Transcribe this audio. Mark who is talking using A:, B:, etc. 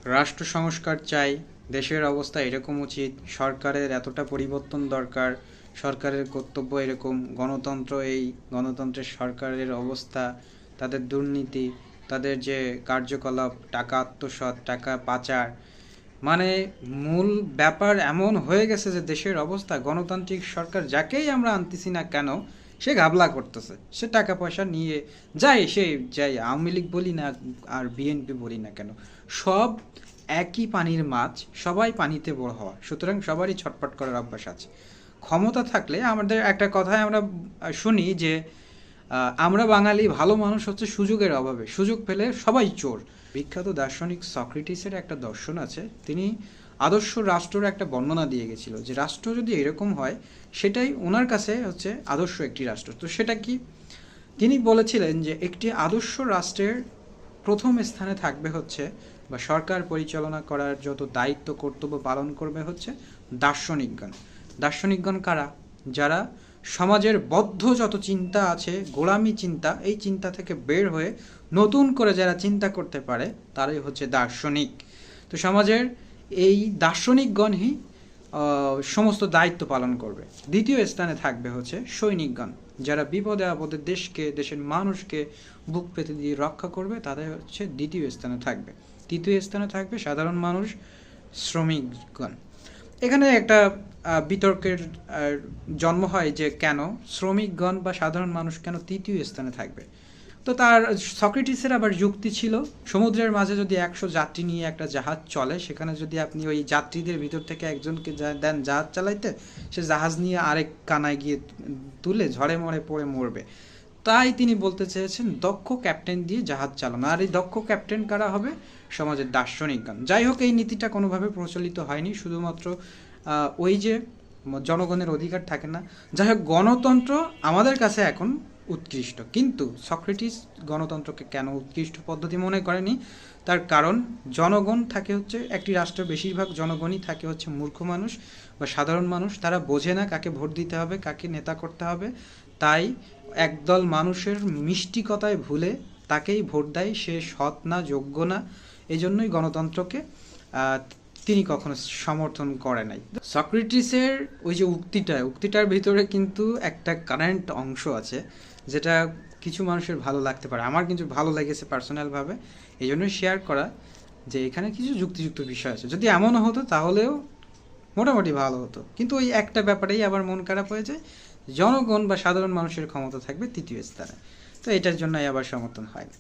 A: রাষ্ট্র সংস্কার চাই, দেশের অবস্থা এরকম উচিত, সরকারের এতটা পরিবর্তন দরকার, সরকারের কর্তব্য এরকম, গণতন্ত্র এই, গণতন্ত্রের সরকারের অবস্থা, তাদের দুর্নীতি, তাদের যে কার্যকলাপ, টাকা আত্মসাৎ, টাকা পাচার, মানে মূল ব্যাপার এমন হয়ে গেছে যে দেশের অবস্থা, গণতান্ত্রিক সরকার যাকেই আমরা আনতেছি না কেন সে ঘাবলা করতেছে, সে টাকা পয়সা নিয়ে যাই, সে যাই আওয়ামী লীগ বলি না আর বিএনপি বলি না কেন, সব একই পানির মাছ, সবাই পানিতে বড় হওয়া, সুতরাং সবারই ছটফট করার অভ্যাস আছে। ক্ষমতা থাকলে আমাদের একটা কথায় আমরা শুনি যে আমরা বাঙালি ভালো মানুষ হচ্ছে সুযোগের অভাবে, সুযোগ পেলে সবাই চোর। বিখ্যাত দার্শনিক সক্রেটিসের একটা দর্শন আছে, তিনি আদর্শ রাষ্ট্রের একটা বর্ণনা দিয়ে গেছিল যে রাষ্ট্র যদি এরকম হয় সেটাই ওনার কাছে হচ্ছে আদর্শ একটি রাষ্ট্র। তো সেটা কি, তিনি বলেছিলেন যে একটি আদর্শ রাষ্ট্রের প্রথম স্থানে থাকবে হচ্ছে, বা সরকার পরিচালনা করার যত দায়িত্ব কর্তব্য পালন করবে হচ্ছে দার্শনিকগণ। দার্শনিকগণ কারা? যারা সমাজের বদ্ধ যত চিন্তা আছে, গোলামি চিন্তা, এই চিন্তা থেকে বের হয়ে নতুন করে যারা চিন্তা করতে পারে তারাই হচ্ছে দার্শনিক। তো সমাজের এই দার্শনিকগণই সমস্ত দায়িত্ব পালন করবে। দ্বিতীয় স্থানে থাকবে হচ্ছে সৈনিকগণ, যারা বিপদে আপদে দেশকে, দেশের মানুষকে বুক পেতে দিয়ে রক্ষা করবে, তাদের হচ্ছে দ্বিতীয় স্থানে থাকবে। তৃতীয় স্থানে থাকবে সাধারণ মানুষ, শ্রমিকগণ। এখানে একটা বিতর্কের জন্ম হয় যে কেন শ্রমিকগণ বা সাধারণ মানুষ কেন তৃতীয় স্থানে থাকবে। তো তার সক্রেটিসের আবার যুক্তি ছিল, সমুদ্রের মাঝে যদি 100 যাত্রী নিয়ে একটা জাহাজ চলে, সেখানে যদি আপনি ওই যাত্রীদের ভিতর থেকে একজনকে দেন জাহাজ চালাইতে, সে জাহাজ নিয়ে আরেক কানায় গিয়ে তুলে ঝড়ে মরে পড়ে মরবে। তাই তিনি বলতে চেয়েছেন দক্ষ ক্যাপ্টেন দিয়ে জাহাজ চালানো। আর এই দক্ষ ক্যাপ্টেন কারা হবে? সমাজের দার্শনিকগণ। যাই হোক, এই নীতিটা কোনোভাবে প্রচলিত হয়নি, শুধুমাত্র ওই যে জনগণের অধিকার থাকে না। যাই হোক, গণতন্ত্র আমাদের কাছে এখন উৎকৃষ্ট, কিন্তু সক্রেটিস গণতন্ত্রকে কেন উৎকৃষ্ট পদ্ধতি মনে করেনি? তার কারণ জনগণ থাকে হচ্ছে, একটি রাষ্ট্রের বেশিরভাগ জনগণই থাকে হচ্ছে মূর্খ মানুষ বা সাধারণ মানুষ। তারা বোঝে না কাকে ভোট দিতে হবে, কাকে নেতা করতে হবে। তাই একদল মানুষের মিষ্টিকতায় ভুলে তাকেই ভোট দেয়, সে সৎ না, যোগ্য না। এই জন্যই গণতন্ত্রকে তিনি কখনো সমর্থন করে নাই। সক্রেটিসের ওই যে উক্তিটার ভিতরে কিন্তু একটা কারেন্ট অংশ আছে, যেটা কিছু মানুষের ভালো লাগতে পারে, আমার কিন্তু ভালো লেগেছে পার্সোনালভাবে, এই জন্যই শেয়ার করা, যে এখানে কিছু যুক্তিযুক্ত বিষয় আছে। যদি এমনও হতো তাহলেও মোটামুটি ভালো হতো, কিন্তু ওই একটা ব্যাপারেই আবার মন খারাপ হয়ে যায়, জনগণ বা সাধারণ মানুষের ক্ষমতা থাকবে তৃতীয় স্থানে। তো এটার জন্যই আবার সমর্থন হয় না।